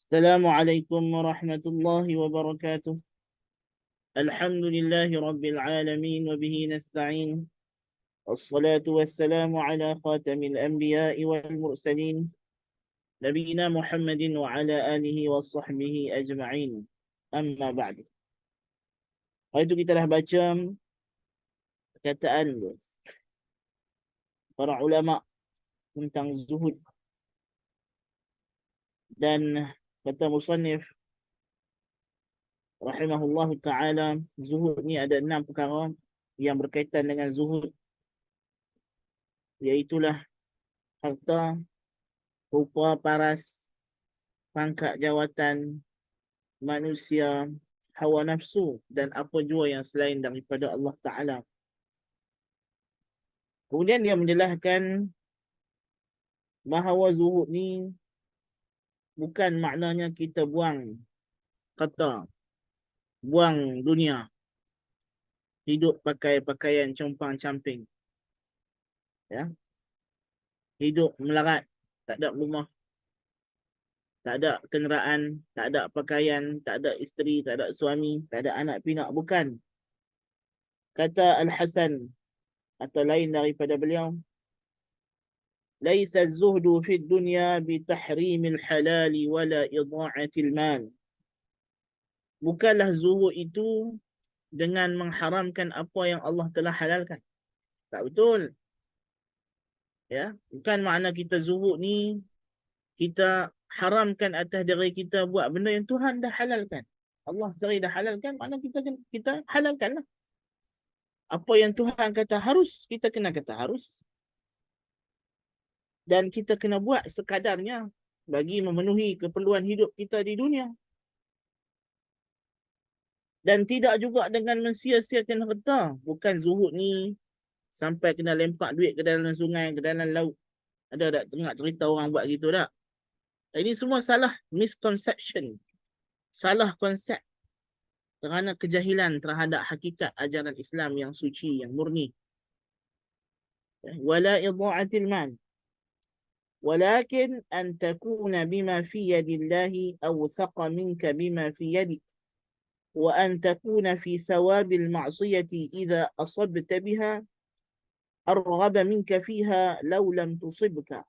السلام عليكم ورحمة الله وبركاته. الحمد لله رب العالمين وبه نستعين، والصلاة والسلام على خاتم الأنبياء والمرسلين نبينا محمد وعلى آله وصحبه أجمعين. أما بعد. Itu kita dah baca perkataan para ulama tentang zuhud, dan kata musannif rahimahullah ta'ala, zuhud ni ada 6 perkara yang berkaitan dengan zuhud, iaitulah harta, rupa, paras, pangkat jawatan, manusia, hawa nafsu, dan apa jua yang selain daripada Allah Ta'ala. Kemudian dia menjelaskan bahawa zuhud ni bukan maknanya kita buang kata, buang dunia, hidup pakai pakaian compang-camping, ya, hidup melarat, tak ada rumah, tak ada kenderaan, tak ada pakaian, tak ada isteri, tak ada suami, tak ada anak pinak. Bukan. Kata Al-Hasan atau lain daripada beliau, laisa az-zuhdu fi dunya bi tahrimil halal wala idha'atil mal. Bukanlah zuhud itu dengan mengharamkan apa yang Allah telah halalkan. Tak betul. Ya, bukan makna kita zuhud ni kita haramkan atas diri kita buat benda yang Tuhan dah halalkan. Allah sendiri dah halalkan, makna kita halalkanlah. Apa yang Tuhan kata harus, kita kena kata harus. Dan kita kena buat sekadarnya bagi memenuhi keperluan hidup kita di dunia. Dan tidak juga dengan mensia-siakan harta. Bukan zuhud ni sampai kena lempak duit ke dalam sungai, ke dalam laut. Ada tak tengok cerita orang buat gitu tak? Ini semua salah, misconception. Salah konsep kerana kejahilan terhadap hakikat ajaran Islam yang suci, yang murni. Wala idha'atil mal. ولكن أن تكون بما في يد الله أوثق منك بما في يدك، وأن تكون في ثواب المعصية إذا أصبت بها أرغب منك فيها لو لم تصبك.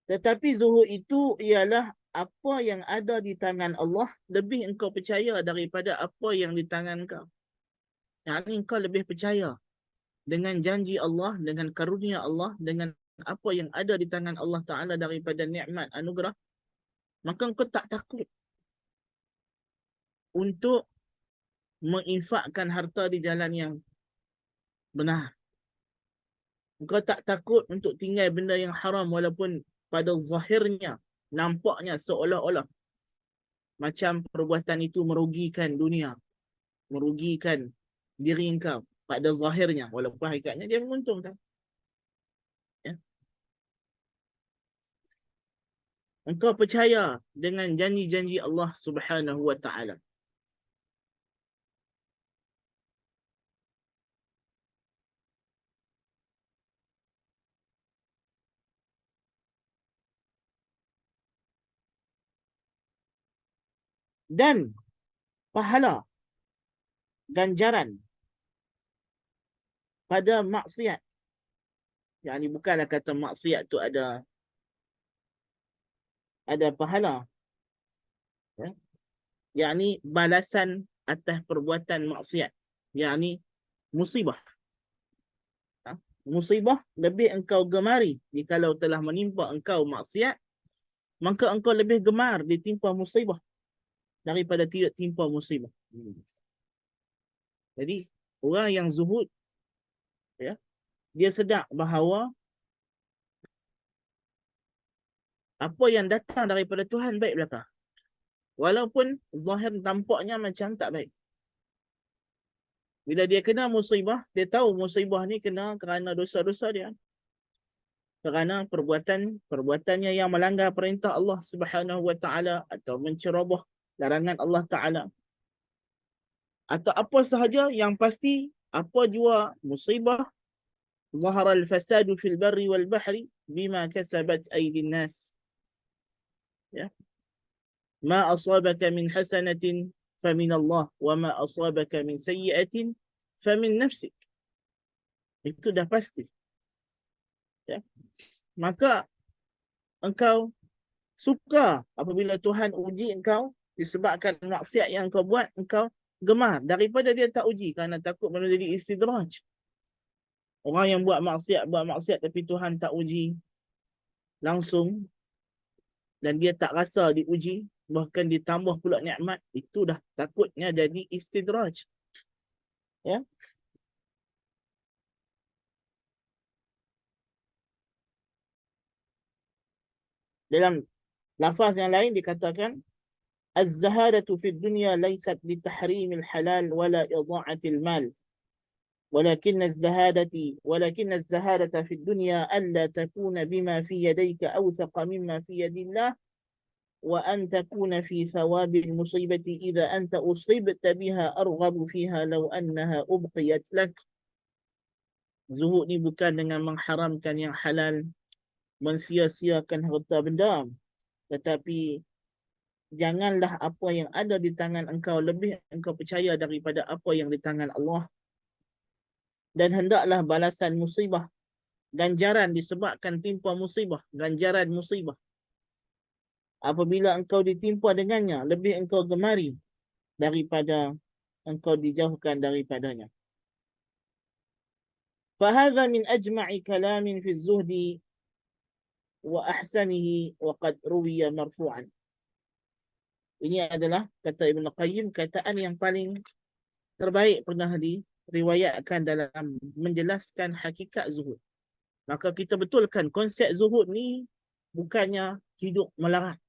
Tetapi zuhud itu ialah apa yang ada di tangan Allah lebih engkau percaya daripada apa yang di tangan kau. Yang ini engkau lebih percaya dengan janji Allah, dengan karunia Allah, dengan apa yang ada di tangan Allah Ta'ala daripada nikmat anugerah, maka engkau tak takut untuk menginfakkan harta di jalan yang benar. Engkau tak takut untuk tinggal benda yang haram walaupun pada zahirnya, nampaknya seolah-olah macam perbuatan itu merugikan dunia, merugikan diri engkau pada zahirnya, walaupun hakikatnya dia menguntungkan. Ya. Engkau percaya dengan janji-janji Allah Subhanahu wa Ta'ala. Dan pahala, ganjaran pada maksiat. Yang ini bukanlah kata maksiat tu ada pahala. Ya. Yang ini balasan atas perbuatan maksiat. Yang ini musibah. Ha? Musibah lebih engkau gemari jikalau telah menimpa engkau maksiat, maka engkau lebih gemar ditimpa musibah daripada tidak timpa musibah. Jadi orang yang zuhud, ya, dia sedar bahawa apa yang datang daripada Tuhan baik belaka, walaupun zahir tampaknya macam tak baik. Bila dia kena musibah, dia tahu musibah ni kena kerana dosa-dosa dia, kerana perbuatannya yang melanggar perintah Allah Subhanahu wa Ta'ala, atau mencerobah larangan Allah Ta'ala, atau apa sahaja yang pasti, apa jua musibah, zahara al-fasadu fil barri wal bahri bima kasabat aydin nas. Ya. Ma asabaka min hasanatin famin Allah wa ma asabaka min sayyi'atin famin nafsik. Itu dah pasti. Ya. Maka engkau suka apabila Tuhan uji engkau disebabkan maksiat yang kau buat, engkau gemar daripada dia tak uji kerana takut menjadi istidraj. Orang yang buat maksiat tapi Tuhan tak uji langsung dan dia tak rasa diuji, bahkan ditambah pula nikmat, itu dah takutnya jadi istidraj. Ya. Dalam lafaz yang lain dikatakan az-zahadatu fid dunya laysat li tahrimil halal wala idha'atil mal. ولكن الزهادة في الدنيا ألا تكون بما في يديك أوثق مما في يد الله وأن تكون في ثواب المصيبة إذا أنت أصبت بها أرغب فيها لو أنها أبقيت لك. Zuhud ni bukan dengan mengharamkan yang halal, mensia-siakan harta benda, tetapi janganlah apa yang ada di tangan engkau lebih engkau percaya daripada apa yang di tangan Allah. Dan hendaklah balasan musibah, ganjaran disebabkan timpa musibah, ganjaran musibah, apabila engkau ditimpa dengannya, lebih engkau gemari daripada engkau dijauhkan daripadanya. فهذا من أجمع كلام في الزهد وأحسنه وقد روي مرفوعا. Ini adalah kata Ibn Qayyim, kataan yang paling terbaik pernah diriwayatkan dalam menjelaskan hakikat zuhud. Maka kita betulkan konsep zuhud ni bukannya hidup melarat,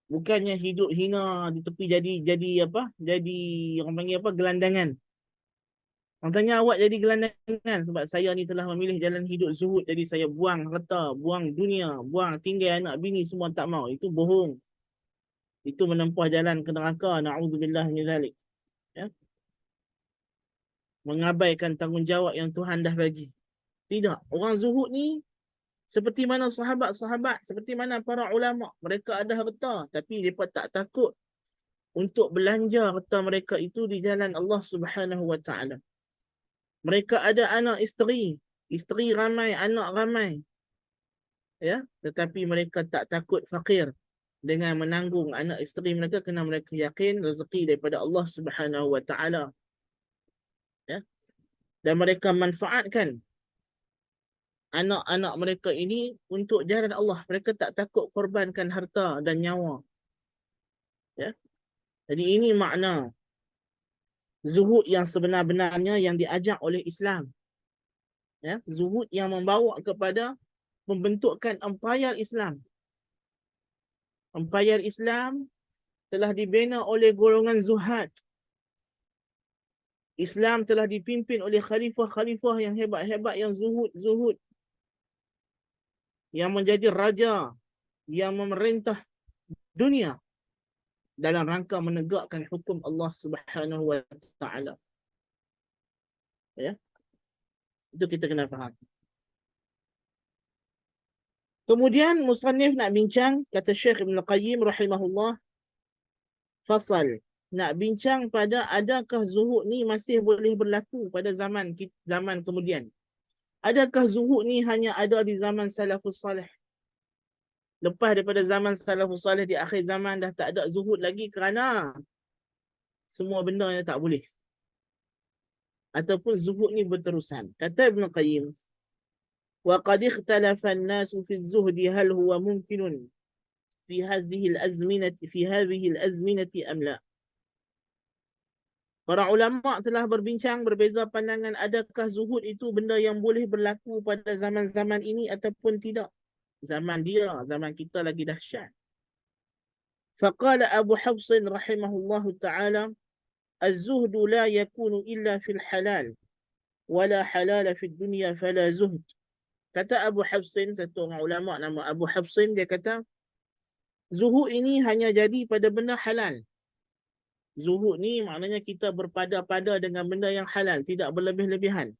bukannya hidup hina di tepi jadi apa? Jadi orang panggil apa? Gelandangan. Orang tanya awak jadi gelandangan sebab saya ni telah memilih jalan hidup zuhud, jadi saya buang harta, buang dunia, buang tinggal anak bini semua tak mau. Itu bohong. Itu menempuh jalan ke neraka. Na'udzubillah min zalik. Ya. Mengabaikan tanggungjawab yang Tuhan dah bagi. Tidak. Orang zuhud ni seperti mana sahabat-sahabat, seperti mana para ulama. Mereka ada harta tapi mereka tak takut untuk belanja harta mereka itu di jalan Allah Subhanahu wa taala. Mereka ada anak isteri ramai, anak ramai. Ya, tetapi mereka tak takut fakir dengan menanggung anak isteri mereka kerana mereka yakin rezeki daripada Allah Subhanahu wa taala. Ya. Dan mereka manfaatkan anak-anak mereka ini untuk jalan Allah. Mereka tak takut korbankan harta dan nyawa. Ya. Jadi ini makna zuhud yang sebenar-benarnya yang diajak oleh Islam. Ya, zuhud yang membawa kepada pembentukan empayar Islam. Empayar Islam telah dibina oleh golongan zuhad. Islam telah dipimpin oleh khalifah-khalifah yang hebat-hebat, yang zuhud. Yang menjadi raja, yang memerintah dunia dalam rangka menegakkan hukum Allah Subhanahu wa taala. Ya. Itu kita kena faham. Kemudian musannif nak bincang, kata Syekh Ibn Qayyim rahimahullah, fasal, nak bincang pada adakah zuhud ni masih boleh berlaku pada zaman kemudian. Adakah zuhud ni hanya ada di zaman salafus salih? Lepas daripada zaman salafus salih di akhir zaman dah tak ada zuhud lagi kerana semua benda yang tak boleh. Ataupun zuhud ni berterusan. Kata Ibn Qayyim, وَقَدْ اخْتَلَفَ النَّاسُ فِي الزُّهْدِ هَلْ هُوَ مُمْكِنٌ في هذه الأزمنة أم لا. Para ulama telah berbincang, berbeza pandangan, adakah zuhud itu benda yang boleh berlaku pada zaman-zaman ini ataupun tidak. Zaman kita lagi dahsyat. فقال أبو حفص رحمه الله تعالى الزهد لا يكون إلا في الحلال ولا حلال في الدنيا فلا زهد. Kata Abu Hafsin, satu orang ulama nama Abu Hafsin, dia kata zuhud ini hanya jadi pada benda halal. Zuhud ni maknanya kita berpada-pada dengan benda yang halal, tidak berlebih-lebihan.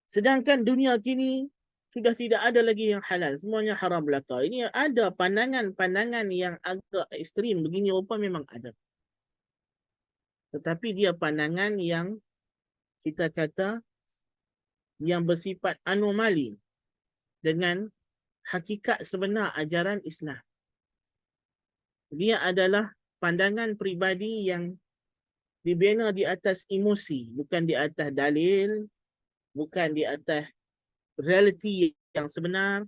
Sedangkan dunia kini sudah tidak ada lagi yang halal, semuanya haram belaka. Ini ada pandangan-pandangan yang agak ekstrim begini rupa memang ada. Tetapi dia pandangan yang kita kata yang bersifat anomali dengan hakikat sebenar ajaran Islam. Dia adalah pandangan peribadi yang dibina di atas emosi, bukan di atas dalil, bukan di atas realiti yang sebenar.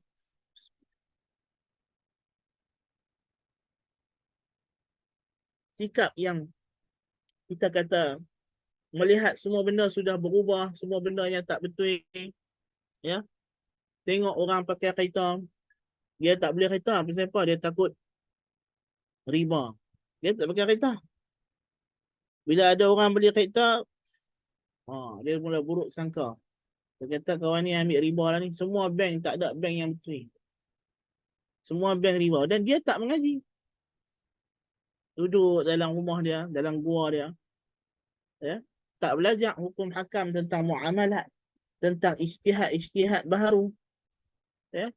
Sikap yang kita kata melihat semua benda sudah berubah, semua benda yang tak betul, ya. Tengok orang pakai kereta, dia tak boleh kereta, pasal apa? Dia takut riba. Dia tak pakai kereta. Bila ada orang beli kereta, dia mula buruk sangka. Dia kata kawan ni ambil riba lah ni. Semua bank tak ada bank yang betul. Semua bank riba. Dan dia tak mengaji. Duduk dalam rumah dia, dalam gua dia. Ya. Tak belajar hukum hakam tentang muamalat. Tentang ijtihad baharu. Ya.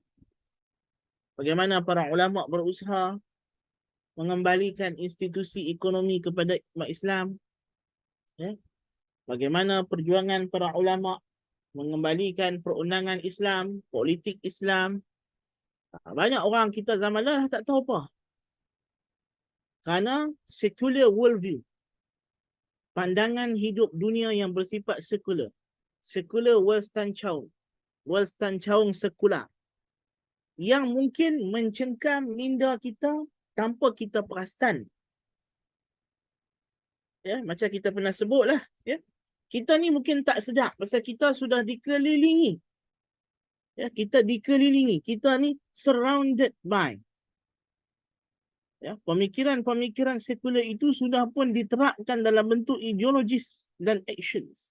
Bagaimana para ulama berusaha mengembalikan institusi ekonomi kepada umat Islam. Ya. Bagaimana perjuangan para ulama mengembalikan perundangan Islam, politik Islam. Banyak orang kita zaman dah tak tahu apa. Kerana secular worldview. Pandangan hidup dunia yang bersifat sekular. Sekular Welstanchaung sekular. Yang mungkin mencengkam minda kita tanpa kita perasan. Ya, macam kita pernah sebut lah. Ya. Kita ni mungkin tak sedar pasal kita sudah dikelilingi. Ya, kita dikelilingi. Kita ni surrounded by. Ya, pemikiran-pemikiran sekular itu sudah pun diterapkan dalam bentuk ideologis dan actions.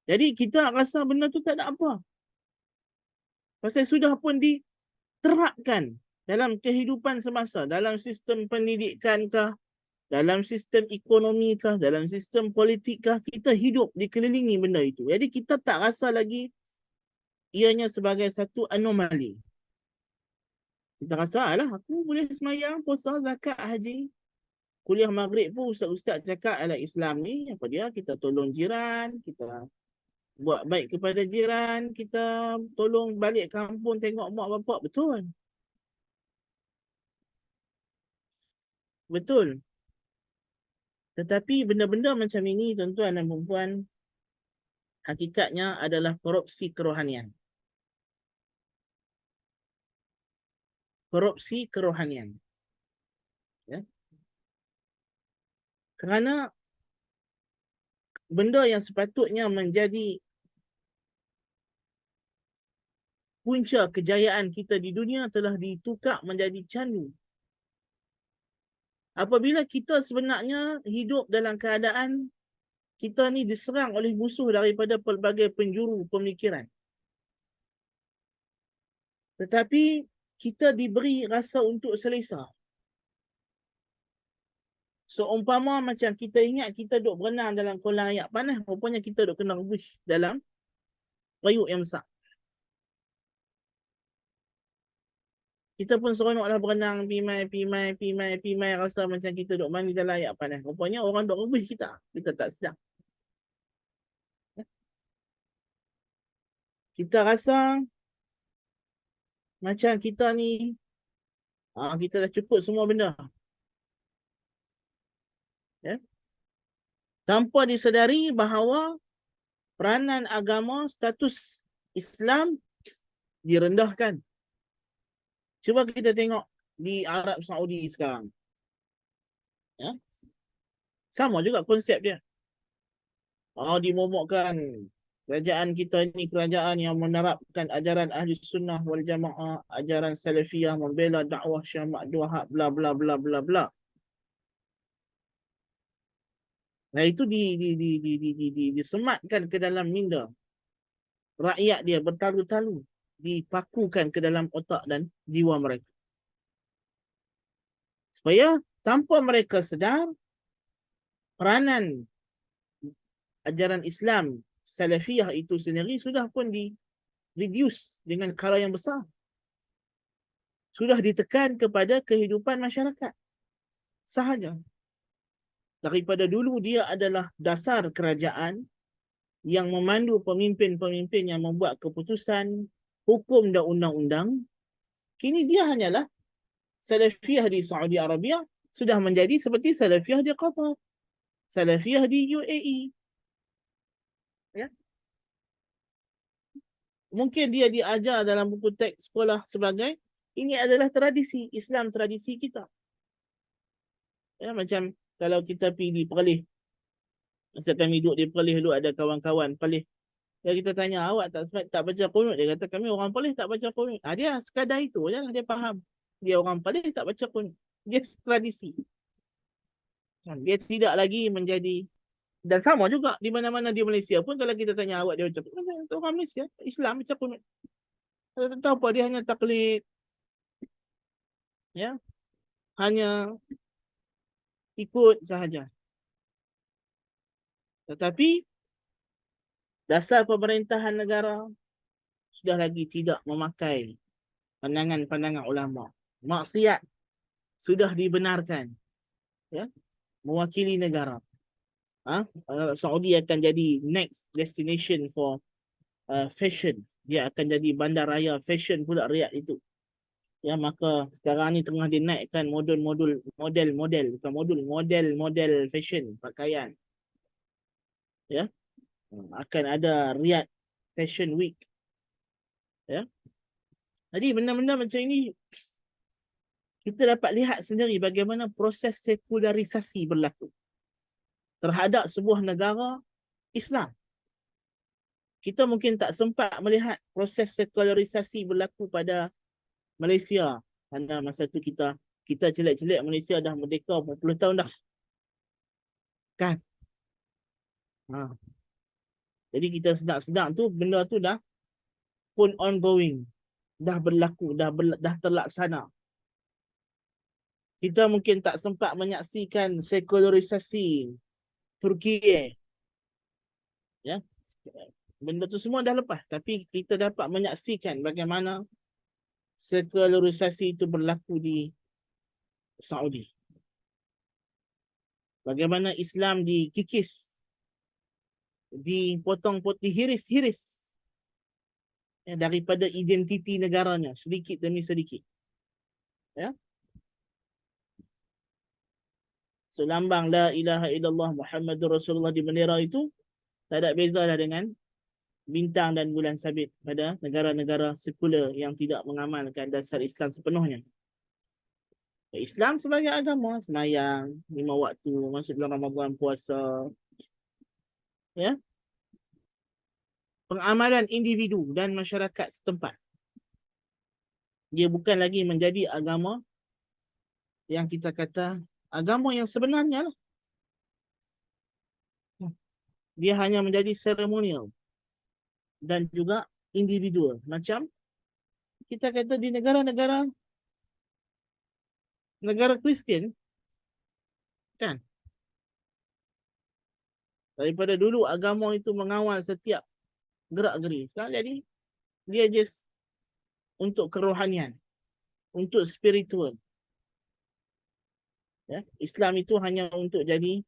Jadi kita rasa benda tu tak ada apa. Pasal sudah pun diterapkan dalam kehidupan semasa, dalam sistem pendidikan kah, dalam sistem ekonomi kah, dalam sistem politik kah, kita hidup dikelilingi benda itu. Jadi kita tak rasa lagi ianya sebagai satu anomali. Kita rasa lah aku boleh semayang, puasa, zakat, haji. Kuliah maghrib pun ustaz-ustaz cakap ala Islam ni apa dia, kita tolong jiran, kita buat baik kepada jiran, kita tolong balik kampung tengok mak bapak. Betul. Betul. Tetapi benda-benda macam ini tuan-tuan dan puan-puan hakikatnya adalah korupsi kerohanian. Korupsi kerohanian. Ya. Kerana benda yang sepatutnya menjadi punca kejayaan kita di dunia telah ditukar menjadi candu. Apabila kita sebenarnya hidup dalam keadaan kita ni diserang oleh musuh daripada pelbagai penjuru pemikiran. Tetapi kita diberi rasa untuk selesa. Seumpama macam kita ingat kita duk berenang dalam kolam air panas, rupanya kita duk kena rebus dalam periuk yang besar. Kita pun seronoklah berenang, pimai, rasa macam kita duk mandi dalam air panas. Rupanya orang duk rebus kita. Kita tak sedar. Kita rasa macam kita ni, kita dah cukup semua benda. Ya? Tanpa disedari bahawa peranan agama, status Islam direndahkan. Cuba kita tengok di Arab Saudi sekarang. Ya? Sama juga konsep dia. Dimomokkan kerajaan kita ini kerajaan yang menerapkan ajaran ahli sunnah wal jamaah, ajaran salafiyah, membela dakwah Syekh Ma'du Wahab, bla bla bla bla bla. Nah itu disematkan ke dalam minda rakyat dia bertalu-talu, dipakukan ke dalam otak dan jiwa mereka. Supaya tanpa mereka sedar peranan ajaran Islam salafiyah itu sendiri sudah pun reduce dengan skala yang besar. Sudah ditekan kepada kehidupan masyarakat sahaja. Daripada dulu dia adalah dasar kerajaan yang memandu pemimpin-pemimpin yang membuat keputusan, hukum dan undang-undang. Kini dia hanyalah Salafiyah di Saudi Arabia sudah menjadi seperti Salafiyah di Qatar, Salafiyah di UAE. Ya. Mungkin dia diajar dalam buku teks sekolah sebagai ini adalah tradisi Islam, tradisi kita. Ya, macam kalau kita pergi di Perlis, masa kami duduk di Perlis dulu ada kawan-kawan Perlis. Ya, kita tanya awak tak baca qunut, dia kata kami orang Perlis tak baca qunut. Dia sekadar itu je lah, dia faham. Dia orang Perlis tak baca qunut. Dia tradisi. Dia tidak lagi menjadi, dan sama juga di mana-mana di Malaysia pun kalau kita tanya awak dia baca qunut, orang Malaysia Islam baca qunut. Tak tahu apa, dia hanya taklid. Ya. Hanya ikut sahaja. Tetapi dasar pemerintahan negara sudah lagi tidak memakai pandangan-pandangan ulama. Maksiat sudah dibenarkan, ya, mewakili negara. Saudi akan jadi next destination for fashion. Dia akan jadi bandaraya fashion pula Riyadh itu. Ya, maka sekarang ni tengah dinaikkan model-model fashion pakaian. Ya, akan ada Riyadh Fashion Week. Ya. Jadi benda-benda macam ini kita dapat lihat sendiri bagaimana proses sekularisasi berlaku terhadap sebuah negara Islam. Kita mungkin tak sempat melihat proses sekularisasi berlaku pada Malaysia. Pada masa tu kita celik-celik Malaysia dah merdeka 40 tahun dah. Kan? Jadi kita sedang-sedang tu benda tu dah pun ongoing. Dah berlaku, dah terlaksana. Kita mungkin tak sempat menyaksikan sekularisasi Turki. Ya. Benda tu semua dah lepas. Tapi kita dapat menyaksikan bagaimana sekularisasi itu berlaku di Saudi. Bagaimana Islam dikikis, dipotong-potong, dihiris-hiris, ya, daripada identiti negaranya sedikit demi sedikit. Ya. So, lambang la ilaha illallah Muhammadur Rasulullah di bendera itu tak ada beza lah dengan bintang dan bulan sabit pada negara-negara sekular yang tidak mengamalkan dasar Islam sepenuhnya. Islam sebagai agama, sembahyang 5 waktu, masuk bulan Ramadan, puasa. Ya. Pengamalan individu dan masyarakat setempat. Dia bukan lagi menjadi agama yang kita kata agama yang sebenarnya lah. Dia hanya menjadi seremonial dan juga individual. Macam kita kata di negara-negara Kristian, kan? Daripada dulu agama itu mengawal setiap gerak-geri. Sekarang jadi dia just untuk kerohanian, untuk spiritual. Ya, Islam itu hanya untuk jadi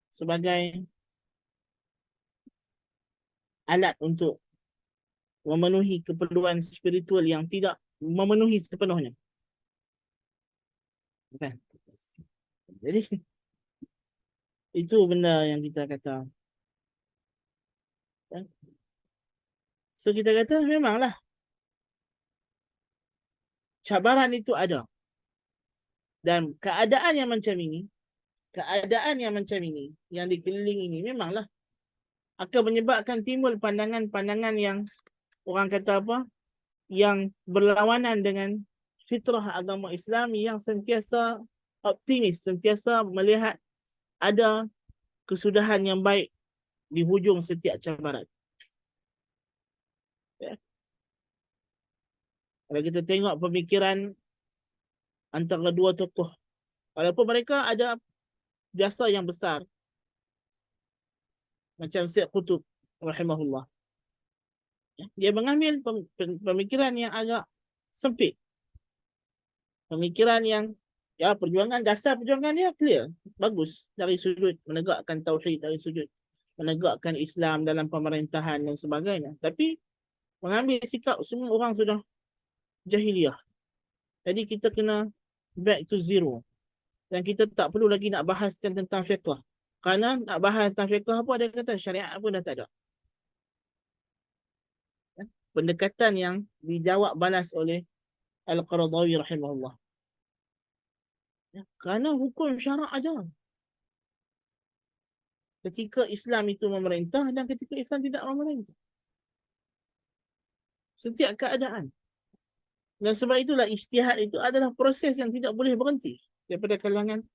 sebagai alat untuk memenuhi keperluan spiritual yang tidak memenuhi sepenuhnya. Bukan. Jadi itu benda yang kita kata. Ya. So kita kata memanglah cabaran itu ada. Dan keadaan yang macam ini, yang dikelilingi ini memanglah akan menyebabkan timbul pandangan-pandangan yang orang kata apa? Yang berlawanan dengan fitrah agama Islam yang sentiasa optimis, sentiasa melihat ada kesudahan yang baik di hujung setiap cabaran. Ya. Kalau kita tengok pemikiran antara dua tokoh, walaupun mereka ada jasa yang besar, macam Syekh Qutb rahimahullah, Dia mengambil pemikiran yang agak sempit. Pemikiran yang perjuangan, dasar perjuangan dia clear. Bagus dari sudut menegakkan tauhid, dari sudut menegakkan Islam dalam pemerintahan dan sebagainya. Tapi mengambil sikap semua orang sudah jahiliah. Jadi kita kena back to zero. Dan kita tak perlu lagi nak bahaskan tentang fiqh. Kerana nak bahas tentang fiqh apa, dia kata syariat pun dah tak ada. Pendekatan yang dijawab balas oleh Al-Qaradawi rahimahullah. Kerana hukum syarak ada. Ketika Islam itu memerintah dan ketika Islam tidak memerintah. Setiap keadaan. Dan sebab itulah ijtihad itu adalah proses yang tidak boleh berhenti daripada kalangan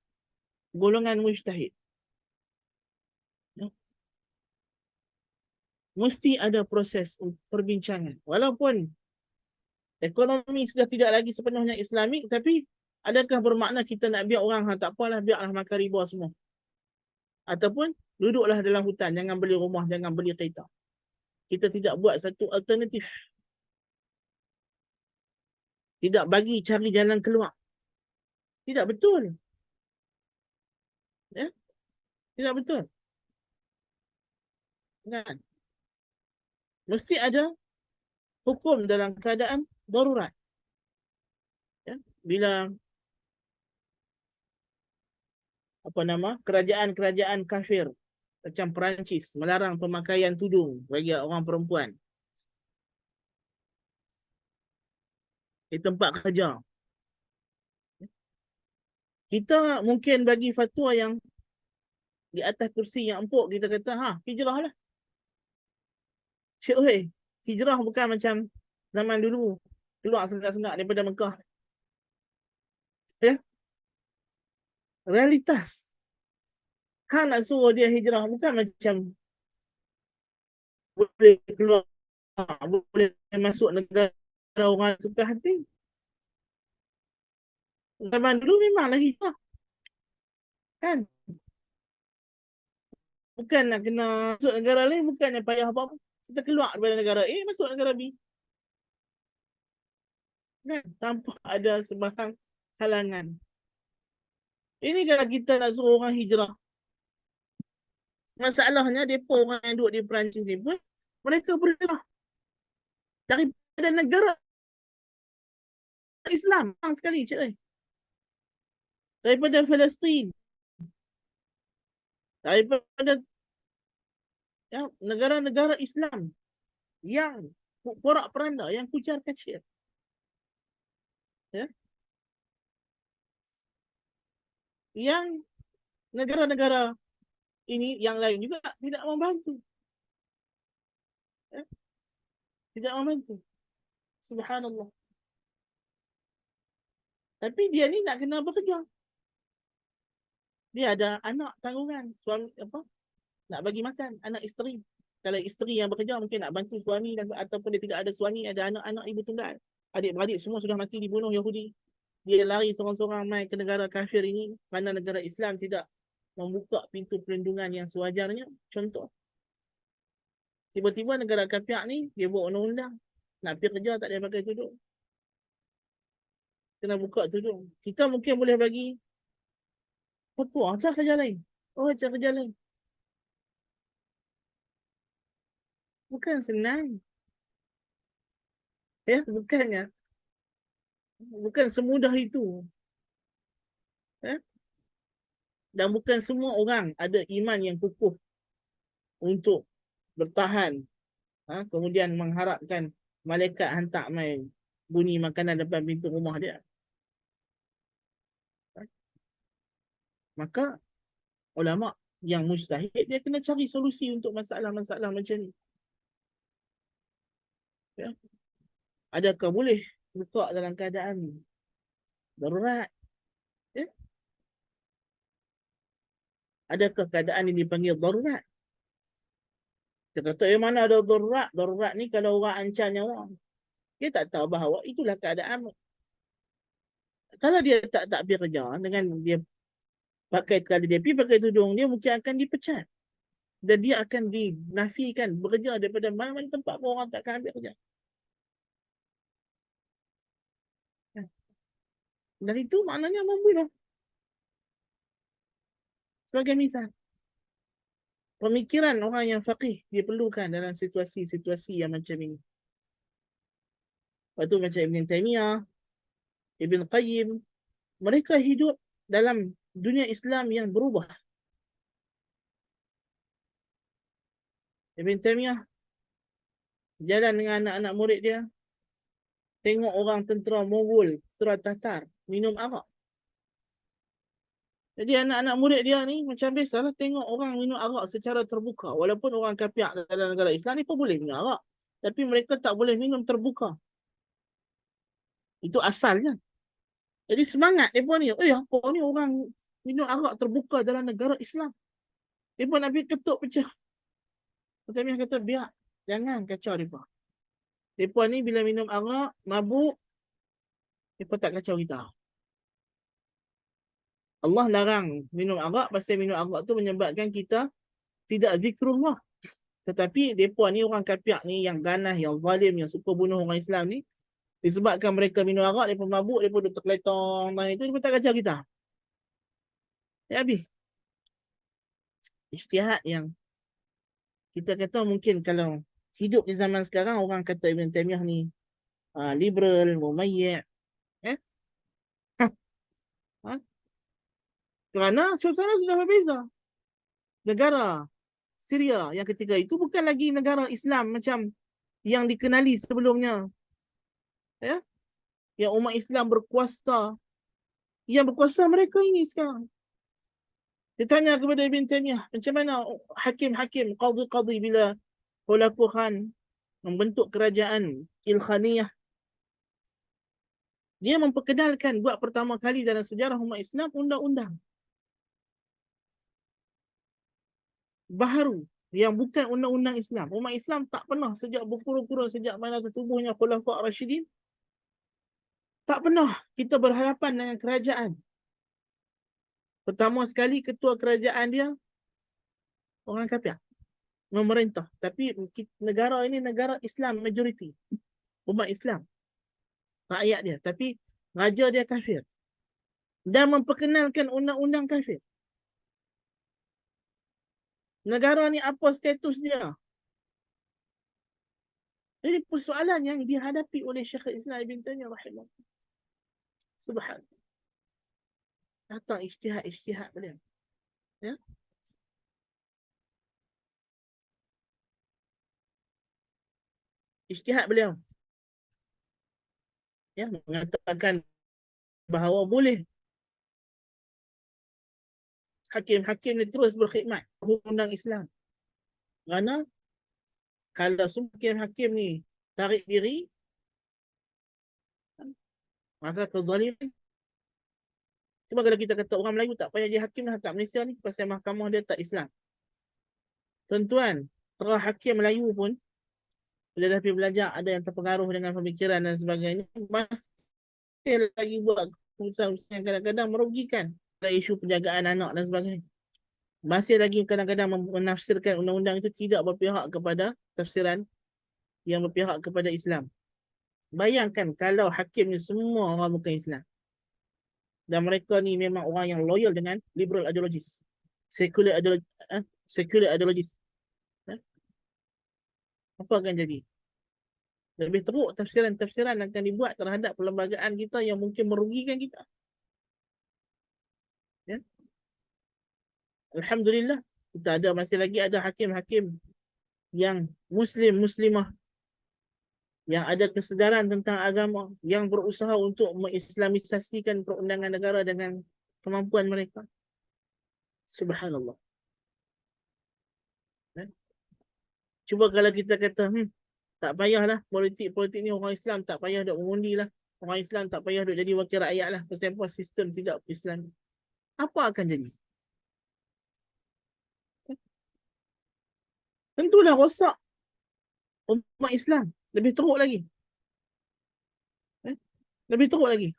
golongan mujtahid. Mesti ada proses perbincangan. Walaupun ekonomi sudah tidak lagi sepenuhnya Islamik, tapi adakah bermakna kita nak biar orang tak apalah, biarlah makan riba semua? Ataupun duduklah dalam hutan, jangan beli rumah, jangan beli kereta. Kita tidak buat satu alternatif. Tidak bagi cari jalan keluar. Tidak betul. Ya? Tidak betul. Kan? Mesti ada hukum dalam keadaan darurat. Ya? Bila kerajaan-kerajaan kafir macam Perancis melarang pemakaian tudung bagi orang perempuan di tempat kerja. Kita mungkin bagi fatwa yang di atas kursi yang empuk, kita kata, hijrah lah. Syekh, hijrah bukan macam zaman dulu, keluar sengak-sengak daripada Mekah. Ya? Realitas. Nak suruh dia hijrah bukan macam boleh keluar, boleh masuk negara orang suka hati. Zaman dulu memanglah hijrah. Kan? Bukan nak kena masuk negara lain, bukannya payah apa-apa. Kita keluar daripada negara A, masuk negara B. Kan? Tanpa ada sebarang halangan. Ini kalau kita nak suruh orang hijrah. Masalahnya, mereka orang yang duduk di Perancis ni pun, mereka berhijrah daripada negara Islam. Sekali, cik. Daripada Palestin. Daripada negara-negara Islam yang porak peranda, yang kucar kacir. Ya? Yang negara-negara ini yang lain juga tidak membantu. Ya? Tidak membantu. Subhanallah. Tapi dia ni nak kena bekerja. Dia ada anak tanggungan, suami nak bagi makan anak isteri. Kalau isteri yang bekerja mungkin nak bantu suami, ataupun dia tidak ada suami, ada anak-anak ibu tunggal. Adik-beradik semua sudah mati dibunuh Yahudi. Dia lari seorang-seorang mai ke negara kafir ini kerana negara Islam tidak membuka pintu perlindungan yang sewajarnya. Contoh, tiba-tiba negara kafir ni dia buat undang-undang, nak pergi kerja tak boleh pakai tudung, kena buka tudung. Kita mungkin boleh bagi fatwa, cari kerja lain. Cari kerja lain. Bukan senang. Ya, bukannya. Bukan semudah itu. Ya? Dan bukan semua orang ada iman yang kukuh untuk bertahan. Kemudian mengharapkan malaikat hantar mai bunyi makanan depan pintu rumah dia. Maka ulama yang mujtahid dia kena cari solusi untuk masalah-masalah macam ni. Ya? Adakah boleh buka dalam keadaan darurat? Ya? Adakah keadaan ini dipanggil darurat? Kita kata, mana ada darurat? Darurat ni kalau orang ancam nyawa. Dia tak tahu bahawa itulah keadaan. Kalau dia tak pergi kerja dengan dia kalau dia pergi pakai tudung, dia mungkin akan dipecat. Dan dia akan dinafikan bekerja daripada mana-mana tempat pun orang takkan ambil kerja. Dan itu maknanya membunuh. Sebagai misal, pemikiran orang yang faqih diperlukan dalam situasi-situasi yang macam ini. Lepas tu macam Ibn Taymiyah, Ibn Qayyim, mereka hidup dalam dunia Islam yang berubah. Ibn Taymiyah jalan dengan anak-anak murid dia, tengok orang tentera Mongol, tentera Tatar minum arak. Jadi anak-anak murid dia ni macam biasalah tengok orang minum arak secara terbuka. Walaupun orang kafir dalam negara Islam ni pun boleh minum arak. Tapi mereka tak boleh minum terbuka. Itu asalnya. Jadi semangat dia pun ni, apa ni orang minum arak terbuka dalam negara Islam. Dia pun nak pergi ketuk pecah. Tetapi kata biar, jangan kacau dia. Mereka ni bila minum arak, mabuk, mereka tak kacau kita. Allah larang minum arak, pasal minum arak tu menyebabkan kita tidak zikrullah. Tetapi mereka ni orang kafir ni yang ganas, yang zalim, yang suka bunuh orang Islam ni, disebabkan mereka minum arak, mereka mabuk, mereka duduk terkeletong, itu mereka tak kacau kita. Ya habis. Ijtihad yang kita kata mungkin kalau hidup di zaman sekarang, orang kata Ibn Taymiyah ni liberal, mumayyi'. Eh? Ha? Kerana suasana sudah berbeza. Negara Syria yang ketika itu bukan lagi negara Islam macam yang dikenali sebelumnya. Ya? Yang umat Islam berkuasa. Yang berkuasa mereka ini sekarang. Dia tanya kepada Ibn Taymiyah, macam mana hakim-hakim, qadhi-qadhi bila Hulaku Khan membentuk kerajaan Ilkhaniyah. Dia memperkenalkan buat pertama kali dalam sejarah umat Islam undang-undang baharu yang bukan undang-undang Islam. Umat Islam tak pernah sejak berkurun-kurun, sejak mana tertubuhnya Khulafa' Rashidin, tak pernah kita berhadapan dengan kerajaan. Pertama sekali ketua kerajaan dia orang kafir memerintah. Tapi negara ini negara Islam majoriti. Umat Islam. Rakyat dia. Tapi raja dia kafir. Dan memperkenalkan undang-undang kafir. Negara ni apa status dia? Jadi persoalan yang dihadapi oleh Syekhul Islam Ibn Taymiyah rahimahullah. Subhanallah. Datang ijtihad beliau. Ya? Ijtihad beliau. Ya, mengatakan bahawa boleh hakim-hakim ni terus berkhidmat undang Islam. Kerana kalau semua hakim-hakim ni tarik diri, maka kezaliman. Cuba kalau kita kata orang Melayu tak payah jadi hakim dah kat Malaysia ni pasal mahkamah dia tak Islam. Tuan-tuan, terah hakim Melayu pun bila dah pergi belajar ada yang terpengaruh dengan pemikiran dan sebagainya, masih lagi buat keputusan yang kadang-kadang merugikan isu penjagaan anak dan sebagainya. Masih lagi kadang-kadang menafsirkan undang-undang itu tidak berpihak kepada tafsiran yang berpihak kepada Islam. Bayangkan kalau hakim ni semua orang bukan Islam. Dan mereka ni memang orang yang loyal dengan liberal ideologis. Secular ideologis. Apa akan jadi? Lebih teruk tafsiran-tafsiran akan dibuat terhadap perlembagaan kita yang mungkin merugikan kita. Ya? Alhamdulillah, kita ada masih lagi ada hakim-hakim yang muslimah yang ada kesedaran tentang agama, yang berusaha untuk mengislamisasikan perundangan negara dengan kemampuan mereka. Subhanallah. Cuba kalau kita kata, tak payahlah politik ni orang Islam tak payah duk mengundi lah. Orang Islam tak payah duk jadi wakil rakyat lah. Pasal sistem tidak Islam. Apa akan jadi? Tentulah rosak umat Islam. Lebih teruk lagi. Lebih teruk lagi.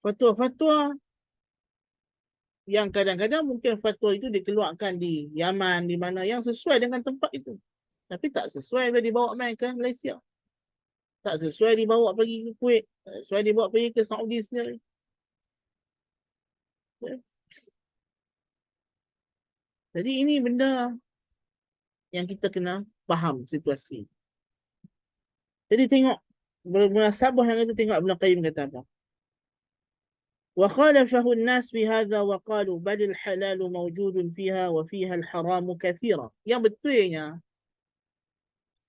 Fatwa-fatwa Yang kadang-kadang mungkin fatwa itu dikeluarkan di Yaman, di mana yang sesuai dengan tempat itu. Tapi tak sesuai bila dibawa main ke Malaysia. Tak sesuai dibawa pergi ke Kuwait. Tak sesuai dibawa pergi ke Saudi sendiri. Ya. Jadi ini benda yang kita kena faham situasi. Jadi tengok bermunasabah yang kita tengok Ibn Qayyim kata apa. وخالفه الناس بهذا وقالوا بل الحلال موجود فيها وفيها الحرام كثيرا. Yang betulnya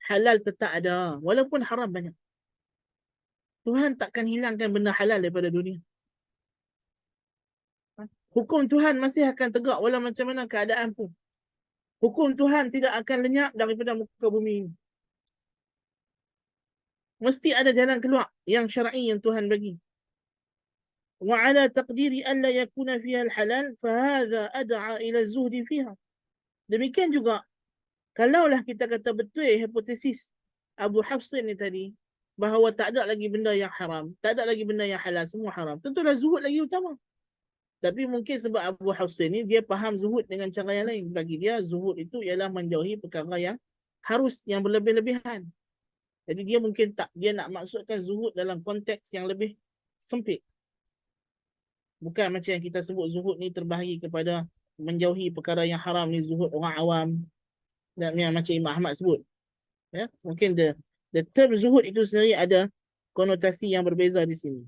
halal tetap ada walaupun haram banyak. Tuhan takkan hilangkan benda halal daripada dunia. Hukum Tuhan masih akan tegak walau macam mana keadaan pun. Hukum Tuhan tidak akan lenyap daripada muka bumi ini. Mesti ada jalan keluar yang syar'i yang Tuhan bagi. وعلى تقدير أن لا يكون فيها الحلال فهذا أدعى إلى الزهد فيها. Demikian juga kalaulah kita kata betul hipotesis Abu Hafsin ni tadi bahawa tak ada lagi benda yang haram, tak ada lagi benda yang halal, semua haram. Tentulah zuhud lagi utama. Tapi mungkin sebab Abu Hafsin ni dia faham zuhud dengan cara yang lain. Bagi dia zuhud itu ialah menjauhi perkara yang harus, yang berlebih-lebihan. Jadi dia mungkin tak, dia nak maksudkan zuhud dalam konteks yang lebih sempit. Bukan macam yang kita sebut zuhud ni terbahagi kepada menjauhi perkara yang haram ni, zuhud orang awam. Dan yang macam Imam Ahmad sebut. Ya, mungkin the term zuhud itu sendiri ada konotasi yang berbeza di sini.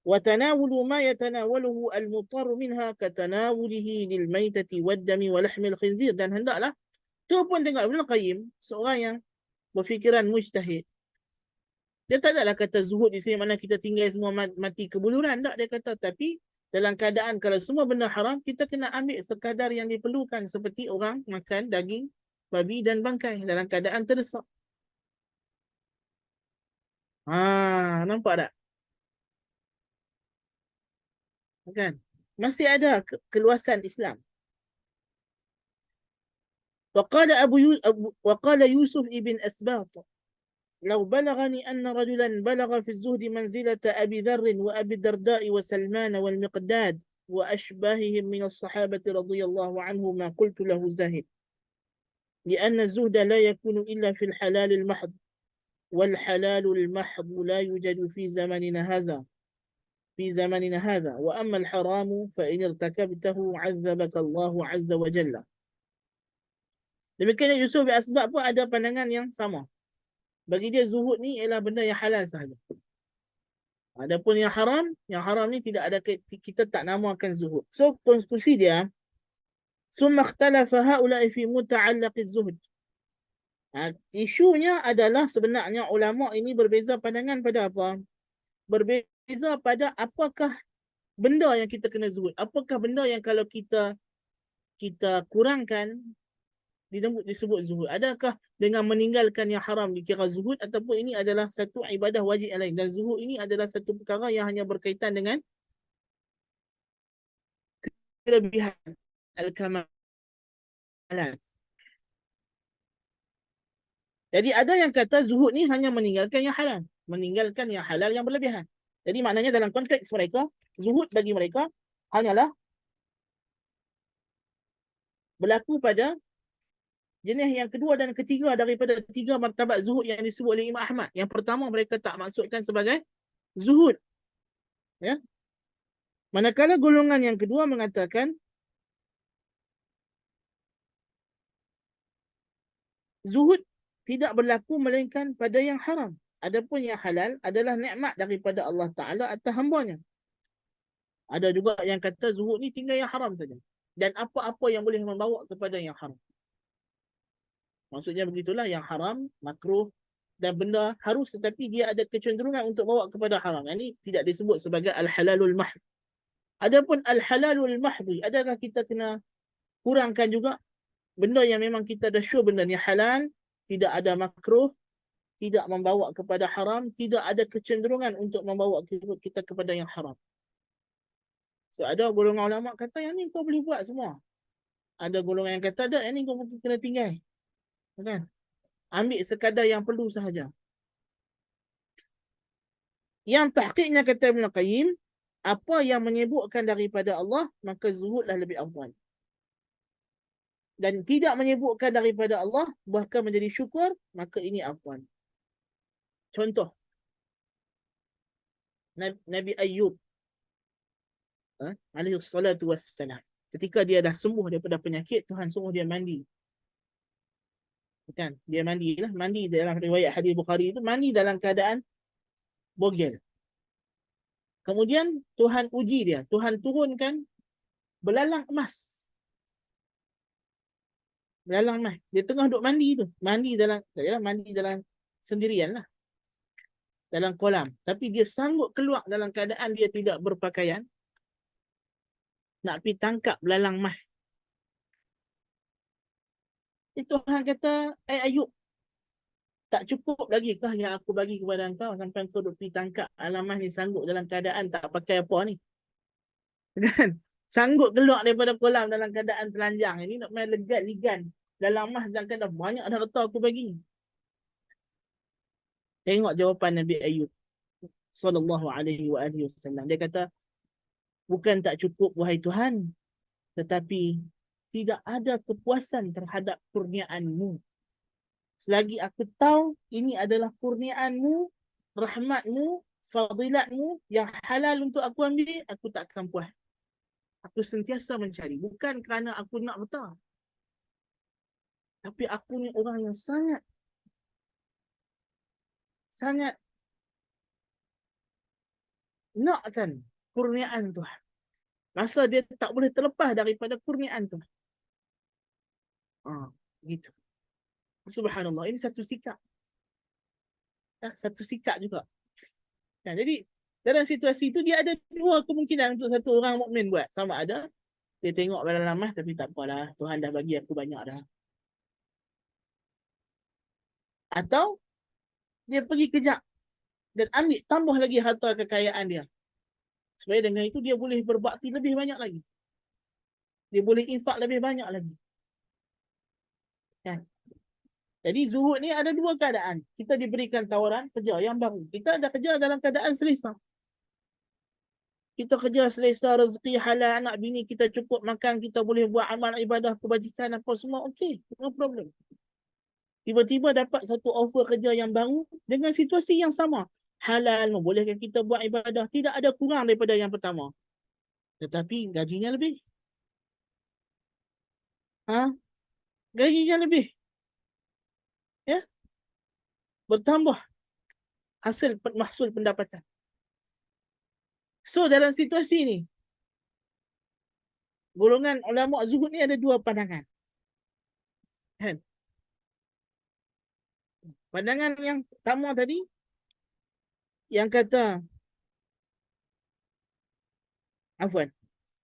وتناول ما يتناوله المضطر منها كتناوله للميتة والدم ولحم الخنزير. Dan hendaklah tu pun tengok Ibn Qayyim, seorang yang berfikiran mujtahid. Dia tak adalah kata zuhud di sini mana kita tinggal semua mati kebuluran. Tak, dia kata. Tapi dalam keadaan kalau semua benda haram, kita kena ambil sekadar yang diperlukan. Seperti orang makan daging babi dan bangkai dalam keadaan terdesak. Nampak tak? Kan? Masih ada keluasan Islam. وقال يوسف ابن أسباط لو بلغني أن رجلا بلغ في الزهد منزلة أبي ذر وأبي الدرداء وسلمان والمقداد وأشباههم من الصحابة رضي الله عنهم ما قلت له زاهد لأن الزهد لا يكون إلا في الحلال المحض والحلال المحض لا يوجد في زماننا هذا وأما الحرام فإن ارتكبته عذبك الله عز وجل. Demikian Yusuf bin Asbab pun ada pandangan yang sama. Bagi dia zuhud ni ialah benda yang halal sahaja. Adapun yang haram ni tidak ada, kita tak namakan zuhud. So konklusi dia, summa ikhtalafa haula'i fi muta'allaq az-zuhd. Isunya adalah sebenarnya ulama ini berbeza pandangan pada apa? Berbeza pada apakah benda yang kita kena zuhud. Apakah benda yang kalau kita kurangkan disebut zuhud. Adakah dengan meninggalkan yang haram dikira zuhud, ataupun ini adalah satu ibadah wajib yang lain. Dan zuhud ini adalah satu perkara yang hanya berkaitan dengan kelebihan al-kamalat. Jadi ada yang kata zuhud ni hanya meninggalkan yang halal. Meninggalkan yang halal yang berlebihan. Jadi maknanya dalam konteks mereka, zuhud bagi mereka hanyalah berlaku pada jenis yang kedua dan ketiga daripada tiga martabat zuhud yang disebut oleh Imam Ahmad. Yang pertama mereka tak maksudkan sebagai zuhud. Ya. Manakala golongan yang kedua mengatakan zuhud tidak berlaku melainkan pada yang haram. Adapun yang halal adalah nikmat daripada Allah Ta'ala atas hambanya. Ada juga yang kata zuhud ni tinggal yang haram saja. Dan apa-apa yang boleh membawa kepada yang haram. Maksudnya begitulah, yang haram, makruh dan benda harus, tetapi dia ada kecenderungan untuk bawa kepada haram. Ini tidak disebut sebagai al-halalul mahd. Adapun al-halalul mahdi, adakah kita kena kurangkan juga benda yang memang kita dah sure benda ni halal, tidak ada makruh, tidak membawa kepada haram, tidak ada kecenderungan untuk membawa kita kepada yang haram. So ada golongan ulama kata yang ni kau boleh buat semua. Ada golongan yang kata yang ni kau mungkin kena tinggal. Kan? Ambil sekadar yang perlu sahaja. Yang tahqiqnya kata Ibn Qayyim, Apa yang menyebutkan daripada Allah, maka zuhudlah lebih afdal. Dan tidak menyebutkan daripada Allah, bahkan menjadi syukur, maka ini afdal. Contoh, Nabi Ayyub alaihi salatu wassalam. Ketika dia dah sembuh daripada penyakit, Tuhan suruh dia mandi. Kan? Dia mandi lah. Mandi dalam riwayat hadis Bukhari itu, mandi dalam keadaan bogel. Kemudian Tuhan uji dia. Tuhan turunkan belalang emas. Belalang emas. Dia tengah duduk mandi tu. Mandi dalam sendirian lah. Dalam kolam. Tapi dia sanggup keluar dalam keadaan dia tidak berpakaian. Nak pergi tangkap belalang emas. Tuhan kata, Ayub, tak cukup lagi kah yang aku bagi kepada engkau sampai engkau duk pergi tangkap alamah ni sanggup dalam keadaan tak pakai apa ni. Kan? Sanggup keluar daripada kolam dalam keadaan telanjang. Ini nak main legat ligan. Dalam mah dan kata banyak dah letak aku bagi. Tengok jawapan Nabi Ayub sallallahu alaihi wasallam. Dia kata, bukan tak cukup wahai Tuhan, tetapi tidak ada kepuasan terhadap kurniaanmu. Selagi aku tahu ini adalah kurniaanmu, rahmatmu, fadilatmu yang halal untuk aku ambil, aku tak akan puas. Aku sentiasa mencari. Bukan kerana aku nak betul. Tapi aku ni orang yang sangat nakkan kurniaan Tuhan. Rasa dia tak boleh terlepas daripada kurniaan Tuhan. Gitu. Subhanallah. Ini satu sikap. Satu sikap juga. Jadi dalam situasi itu dia ada dua kemungkinan untuk satu orang mukmin buat. Sama ada dia tengok dalam lamah tapi tak apalah, Tuhan dah bagi aku banyak dah. Atau dia pergi kejap dan ambil tambah lagi harta kekayaan dia. Supaya dengan itu dia boleh berbakti lebih banyak lagi. Dia boleh infak lebih banyak lagi. Kan? Jadi zuhud ni ada dua keadaan. Kita diberikan tawaran kerja yang baru. Kita ada kerja dalam keadaan selesa. Kita kerja selesa, rezeki halal, anak bini kita cukup makan, kita boleh buat amal ibadah, kebajikan apa semua, okey, no problem. Tiba-tiba dapat satu offer kerja yang baru dengan situasi yang sama. Halal, membolehkan kita buat ibadah, tidak ada kurang daripada yang pertama. Tetapi gajinya lebih. Gajinya lebih. Ya? Bertambah mahsul pendapatan. So dalam situasi ni, golongan ulama zuhud ni ada dua pandangan. Kan? Pandangan yang pertama tadi, yang kata,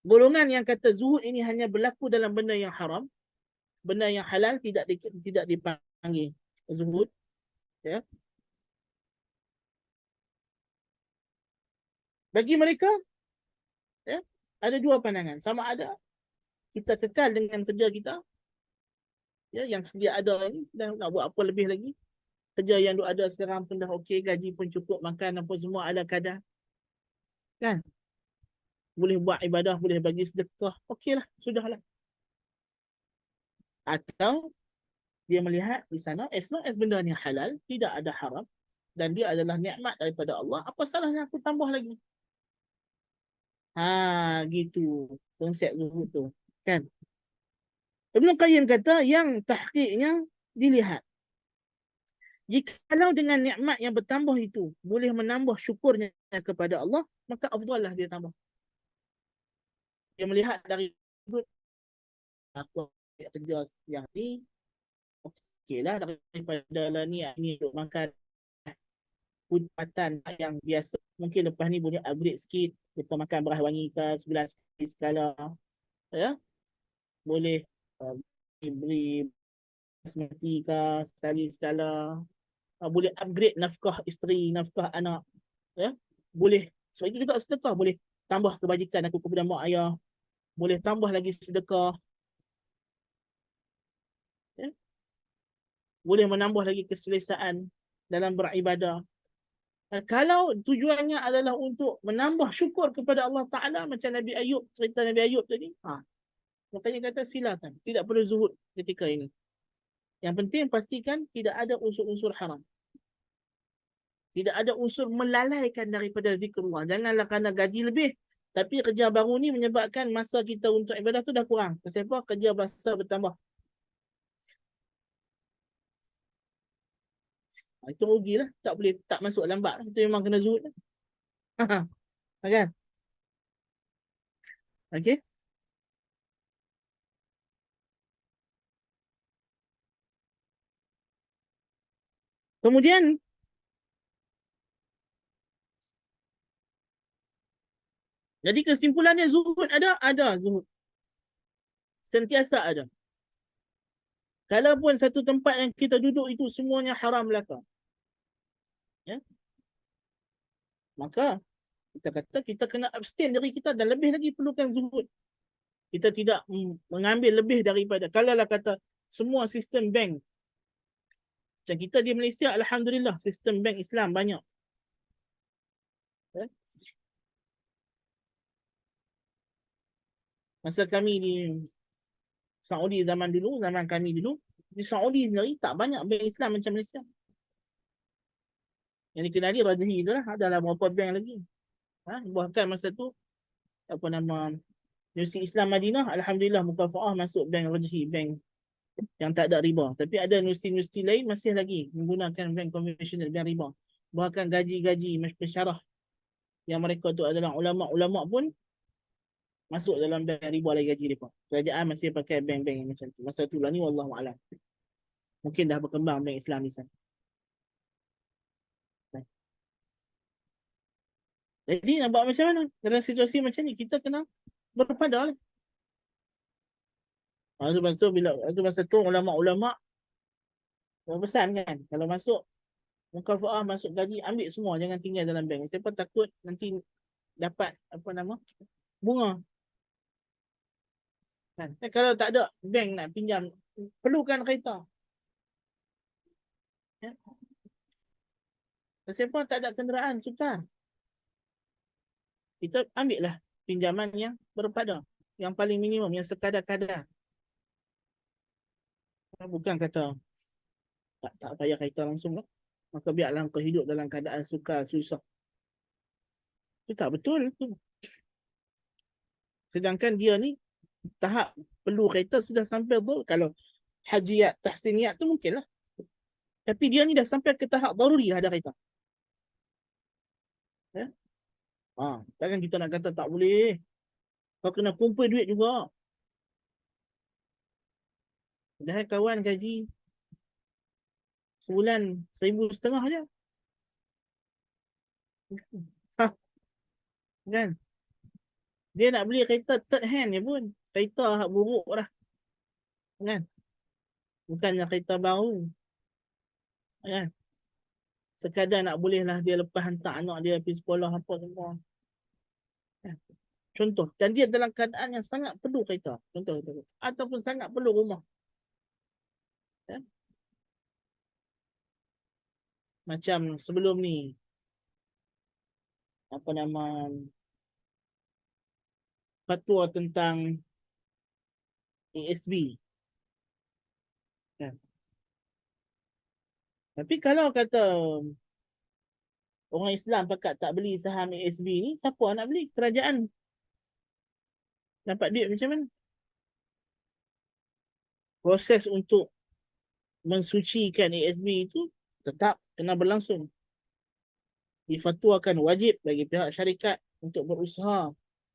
golongan yang kata zuhud ini hanya berlaku dalam benda yang haram, benda yang halal tidak dipanggil zuhud. Ya. Bagi mereka, ya, ada dua pandangan. Sama ada kita kekal dengan kerja kita, ya, yang sedia ada ini, dan nak buat apa lebih lagi. Kerja yang ada sekarang pun dah okey, gaji pun cukup, makan apa semua ada kadar. Kan? Boleh buat ibadah, boleh bagi sedekah, okeylah, sudahlah. Atau dia melihat di sana, as long as benda ni halal, tidak ada haram, dan dia adalah nikmat daripada Allah, apa salahnya aku tambah lagi? Gitu konsep zuhud tu. Kan? Ibn Qayyim kata yang tahqiqnya dilihat. Jikalau dengan nikmat yang bertambah itu boleh menambah syukurnya kepada Allah, maka afdallah dia tambah. Dia melihat dari aku kerja yang ni, okeylah daripada lah ni untuk makan putatan yang biasa. Mungkin lepas ni boleh upgrade sikit. Lepas makan beras wangi ke, sebelah sekala. Ya? Boleh beri basmati ke, sekali-sekala. Boleh upgrade nafkah isteri, nafkah anak. Ya? Boleh. Sebab itu juga sedekah. Boleh tambah kebajikan aku kepada mak ayah. Boleh tambah lagi sedekah. Ya? Boleh menambah lagi keselesaan dalam beribadah. Kalau tujuannya adalah untuk menambah syukur kepada Allah Ta'ala macam Nabi Ayub, cerita Nabi Ayub tadi, makanya kata silakan. Tidak perlu zuhud ketika ini. Yang penting pastikan tidak ada unsur-unsur haram. Tidak ada unsur melalaikan daripada zikrullah. Janganlah kerana gaji lebih. Tapi kerja baru ni menyebabkan masa kita untuk ibadah tu dah kurang. Sebab kerja bahasa bertambah. Itu rugilah. Tak boleh tak masuk lambat. Itu memang kena zuhud. Kan? Okey. Kemudian, jadi kesimpulannya zuhud ada? Ada zuhud. Sentiasa ada. Kalaupun satu tempat yang kita duduk itu semuanya haram belaka. Ya? Maka kita kata kita kena abstain dari kita dan lebih lagi perlukan zuhud. Kita tidak mengambil lebih daripada. Kalaulah kata semua sistem bank. Macam kita di Malaysia, Alhamdulillah, sistem bank Islam banyak. Ya? Masa kami di Saudi zaman dulu, zaman kami dulu, di Saudi sendiri tak banyak bank Islam macam Malaysia. Yang dikenali Rajhi tu lah, adalah beberapa bank lagi. Bahkan masa tu, apa nama, Universiti Islam Madinah, Alhamdulillah mukafaah masuk bank Rajhi, bank yang tak ada riba. Tapi ada universiti-universiti lain masih lagi menggunakan bank konvensional, bank riba. Bahkan gaji-gaji pensyarah yang mereka tu adalah ulama'-ulama' pun masuk dalam bank riba lagi gaji mereka. Kerajaan masih pakai bank-bank yang macam tu. Masa tu lah ni, wallahualam. Mungkin dah berkembang bank Islam di sana. Jadi nak buat macam mana? Dalam situasi macam ni, kita kena berpada lah. Lepas tu, masa tu ulama'-ulama' berpesan kan, kalau masuk mukafaah, masuk gaji, ambil semua, jangan tinggal dalam bank. Siapa takut nanti dapat apa nama bunga kan. Kalau tak ada bank nak pinjam, perlukan kereta. Ya. Siapa tak ada kenderaan, sukar. Kita ambil lah pinjaman yang berpada, yang paling minimum, yang sekadar-kadar. Bukan kata tak payah kereta langsung lah. Maka biarlah kau hidup dalam keadaan sukar, susah. Itu tak betul. Sedangkan dia ni tahap perlu kereta sudah sampai tu. Kalau hajiat, tahsiniat tu mungkin lah. Tapi dia ni dah sampai ke tahap daruri lah ada kereta. Ya? Takkan kita nak kata tak boleh. Kau kena kumpul duit juga. Dah kawan gaji sebulan 1,500 je. Kan? Dia nak beli kereta third hand je pun. Kereta buruk dah. Kan? Bukannya kereta baru. Kan? Sekadar nak bolehlah dia lepas hantar anak dia pergi sekolah apa semua. Kan? Contoh. Dan dia dalam keadaan yang sangat perlu kereta. Contoh. Ataupun sangat perlu rumah. Kan? Macam sebelum ni. Apa nama. Fatwa tentang ASB. Kan? Tapi kalau kata orang Islam pakat tak beli saham ASB ni, siapa nak beli? Kerajaan dapat duit macam mana? Proses untuk mensucikan ASB itu tetap kena berlangsung. Difatwakan wajib bagi pihak syarikat untuk berusaha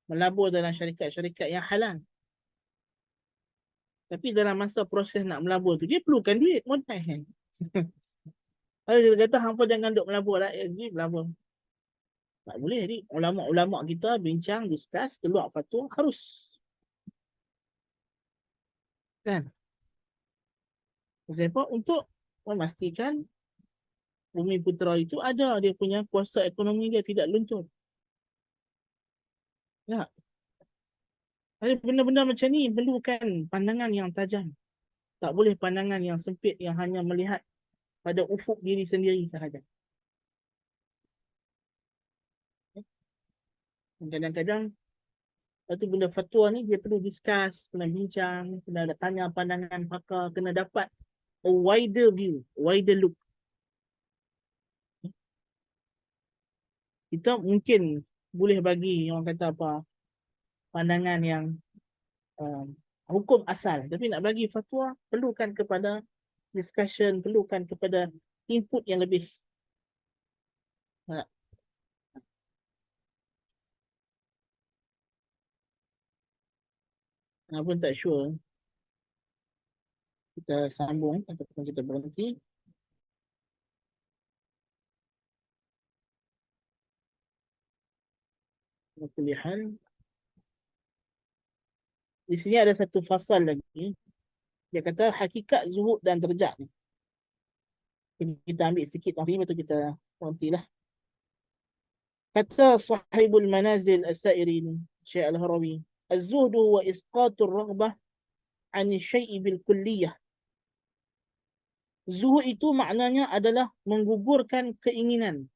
melabur dalam syarikat-syarikat yang halal. Tapi dalam masa proses nak melabur tu, dia perlukan duit. Modal. Kalau dia kata, hampa jangan duk melabur lah ASB, melabur. Tak boleh. Jadi ulama'-ulama' kita bincang, discuss, keluar fatwa, harus. Kan? Sebab untuk memastikan Bumi Putera itu ada dia punya kuasa ekonomi, dia tidak luntur. Ya. Benda-benda macam ni perlukan pandangan yang tajam. Tak boleh pandangan yang sempit yang hanya melihat pada ufuk diri sendiri sahaja. Kadang-kadang satu benda fatwa ni dia perlu discuss, kena bincang, kena ada tanya pandangan pakar, kena dapat a wider view, wider look. Kita mungkin boleh bagi orang kata apa, pandangan yang um, hukum asal, tapi nak bagi fatwa perlukan kepada discussion, perlukan kepada input yang lebih. Pun tak sure. Kita sambung ataupun kita berhenti. Pilihan. Di sini ada satu fasal lagi. Dia kata hakikat zuhud dan derajat ni. Kita ambil sikit tadi, betul kita berhentilah. Kata sahibul manazil as-sairin Syekh Al-Harawi, az-zuhdu huwa isqatur raghbah 'ani syai'i bil kulliyah. Zuhud itu maknanya adalah menggugurkan keinginan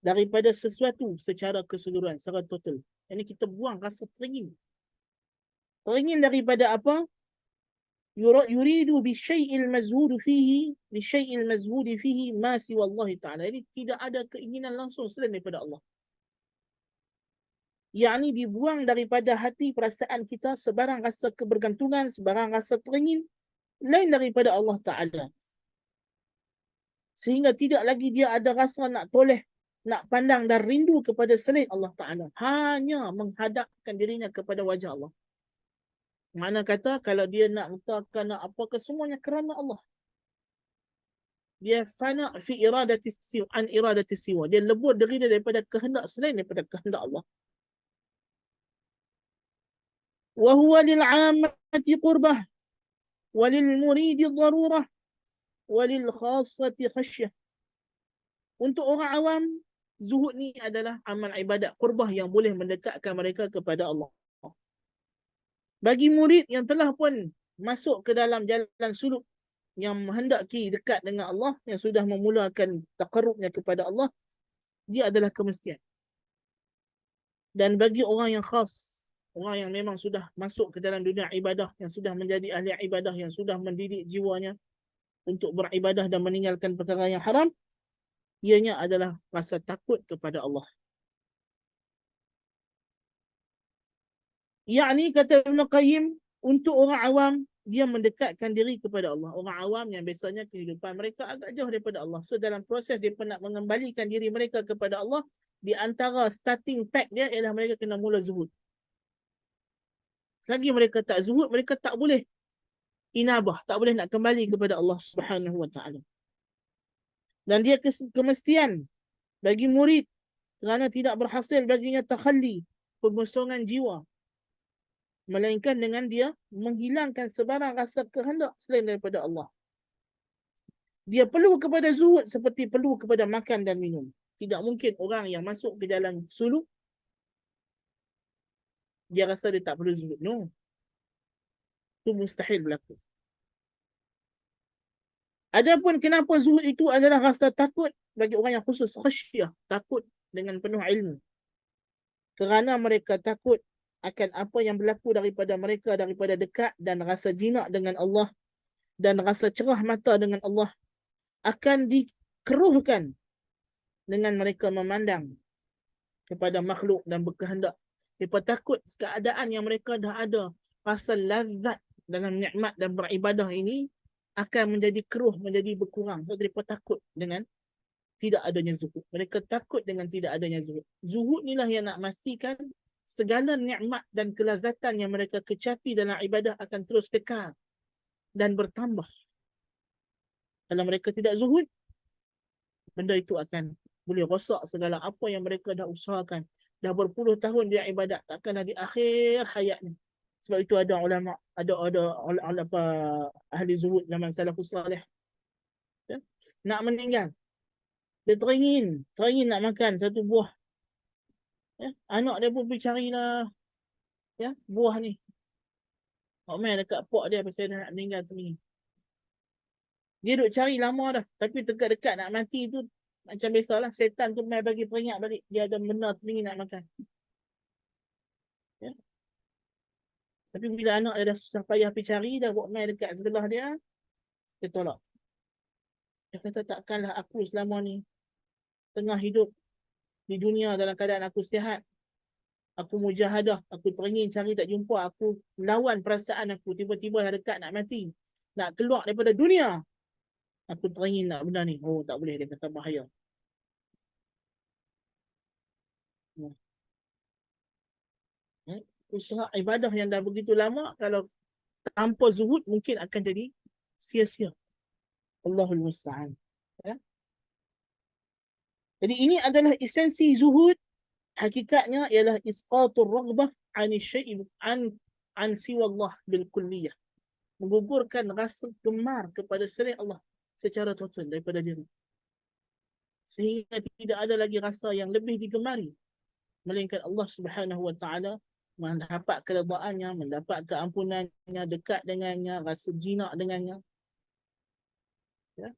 daripada sesuatu secara keseluruhan, secara total. Ini kita buang rasa teringin. Teringin daripada apa? Yuridu bi syai'il mazhud fihi li syai'il mazhud fihi ma siwa Allah Ta'ala. Ini tidak ada keinginan langsung selain daripada Allah. Yang ini dibuang daripada hati perasaan kita sebarang rasa kebergantungan, sebarang rasa teringin lain daripada Allah Ta'ala. Sehingga tidak lagi dia ada rasa nak toleh, nak pandang dan rindu kepada selain Allah Ta'ala. Hanya menghadapkan dirinya kepada wajah Allah. Mana kata kalau dia nak letakkan nak apakah semuanya kerana Allah. Dia fana fi iradati siwa an iradati siwa. Dia lebur diri dia daripada kehendak selain daripada kehendak Allah. Wa huwa lil 'ammati qurbah wa lil muridi darurah wa lil khassati khasyah. Untuk orang awam, zuhud ni adalah amal ibadat qurbah yang boleh mendekatkan mereka kepada Allah. Bagi murid yang telah pun masuk ke dalam jalan suluk, yang menghendaki dekat dengan Allah, yang sudah memulakan taqarrubnya kepada Allah, dia adalah kemestian. Dan bagi orang yang khas, orang yang memang sudah masuk ke dalam dunia ibadah, yang sudah menjadi ahli ibadah, yang sudah mendidik jiwanya untuk beribadah dan meninggalkan perkara yang haram, ianya adalah rasa takut kepada Allah. Yakni kata Ibn Qayyim, untuk orang awam, dia mendekatkan diri kepada Allah. Orang awam yang biasanya kehidupan mereka agak jauh daripada Allah. So dalam proses dia nak mengembalikan diri mereka kepada Allah, di antara starting pack dia ialah mereka kena mula zuhud. Selagi mereka tak zuhud, mereka tak boleh inabah, tak boleh nak kembali kepada Allah Subhanahu wa taala. Dan dia kemestian bagi murid kerana tidak berhasil baginya takhalli, pengosongan jiwa, melainkan dengan dia menghilangkan sebarang rasa kehendak selain daripada Allah. Dia perlu kepada zuhud seperti perlu kepada makan dan minum. Tidak mungkin orang yang masuk ke jalan suluk dia rasa dia tak perlu zuhud. No. Itu mustahil berlaku. Adapun kenapa zuhud itu adalah rasa takut bagi orang yang khusus, khasyah, takut dengan penuh ilmu. Kerana mereka takut akan apa yang berlaku daripada mereka daripada dekat, dan rasa jinak dengan Allah dan rasa cerah mata dengan Allah akan dikeruhkan dengan mereka memandang kepada makhluk dan berkehendak. Mereka takut keadaan yang mereka dah ada rasa lazat dalam nikmat dan beribadah ini akan menjadi keruh, menjadi berkurang. Sebab mereka takut dengan tidak adanya zuhud. Mereka takut dengan tidak adanya zuhud. Zuhud inilah yang nak pastikan segala nikmat dan kelazatan yang mereka kecapi dalam ibadah akan terus kekal dan bertambah. Kalau mereka tidak zuhud, benda itu akan boleh rosak segala apa yang mereka dah usahakan. Dah berpuluh tahun dia ibadat, takkanlah di akhir hayatnya. Sebab itu ada ulama, ada apa, ahli zuhud zaman salafus salih, ya? Nak meninggal, dia teringin nak makan satu buah, ya? Anak dia pun pergi carilah, ya, buah ni. Main dekat pok dia pasal dia nak meninggal teringin. Dia duk cari lama dah, tapi dekat-dekat nak mati tu Macam biasalah, setan tu mai bagi peringat balik. Dia ada benda teringin nak makan. Ya. Tapi bila anak dia dah susah payah pergi cari, dah buat mai dekat sebelah dia, dia tolak. Dia kata takkanlah aku selama ni tengah hidup di dunia dalam keadaan aku sihat. Aku mujahadah, aku teringin cari tak jumpa, aku melawan perasaan aku, tiba-tiba dah dekat nak mati, nak keluar daripada dunia. Aku teringin nak benda ni. Oh, tak boleh, dia kata bahaya. Hmm. Usaha ibadah yang dah begitu lama, kalau tanpa zuhud mungkin akan jadi sia-sia. Allahul Musta'an. Ya? Jadi ini adalah esensi zuhud. Hakikatnya ialah isqatur raghbah an syai'i an siwa Allah bil kulliyah. Menggugurkan rasa gemar kepada selain Allah secara total daripada diri. Sehingga tidak ada lagi rasa yang lebih digemari melainkan Allah Subhanahu wa taala, mendapat keredaannya, mendapat keampunannya, dekat dengannya, rasa jinak dengannya. Ya.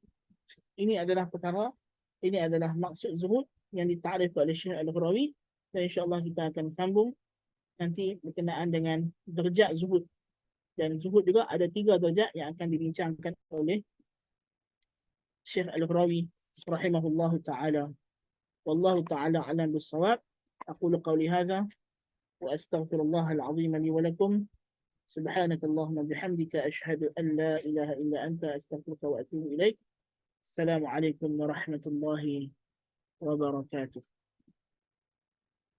Ini adalah perkara, ini adalah maksud zuhud yang ditarif oleh Syekh Al-Ghurawi, dan insya-Allah kita akan sambung nanti berkenaan dengan derajat zuhud. Dan zuhud juga ada 3 derajat yang akan dibincangkan oleh Syekh Al-Ghurawi rahimahullahu taala. Wallahu taala alam bis-shawab. Aqulu qawli hadha wa astaghfirullah al-azim li wa lakum. سبحانك اللهم بحمدك أشهد أن لا إله إلا أنت أستغفرك وأتوب إليك. السلام عليكم ورحمة الله وبركاته.